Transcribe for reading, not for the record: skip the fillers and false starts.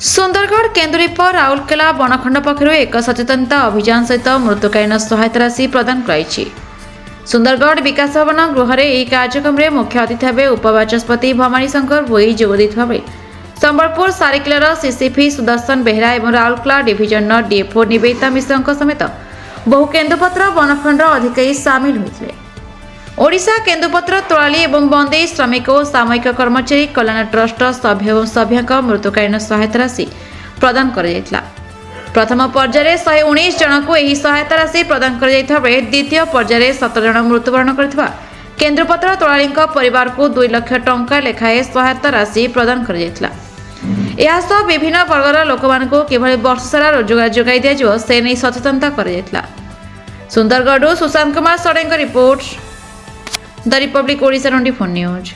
सुंदरगढ़ केन्दुरीप राउरकेला बनखंड पक्षर एक सचेतनता अभियान सहित मृत्युकालीन सहायता राशि प्रदान कराई। सुंदरगढ़ विकास भवन गृह में कार्यक्रम में मुख्य अतिथि भाव उपबाचस्पति भवानी शंकर भोई जोगदेइथिबा बेले संबलपुर सारिकिलार सीसीपी सुदर्शन बेहरा और राउरकेला डिविजन डीएफओ निवेदिता मिश्र समेत बहु केन्दुपत्र बनखंड अधिकारी सामिल होते। ओडिशा केन्दुपत्र तोलाली एवं बंदेई श्रमिक और सामयिक कर्मचारी कल्याण ट्रस्ट सभ्य और सभ्यक मृत्युकालीन सहायता राशि प्रदान कर प्रथम पर्यायर 119 जन को यह सहायता राशि प्रदान कर द्वितीय पर्यायर 17 जन मृत्युवरण कर केन्दुपत्र तोलाली परिवार को 2 लाख टंका लेखाएं सहायता राशि प्रदान कर विभिन्न वर्गर लोक मानक किभली वर्ष सारा रोजगार जोगाई दिया से नहीं सचेतनता कर सुंदरगढ़ सुशांत कुमार सड़े report the Republic Odisha 24 news.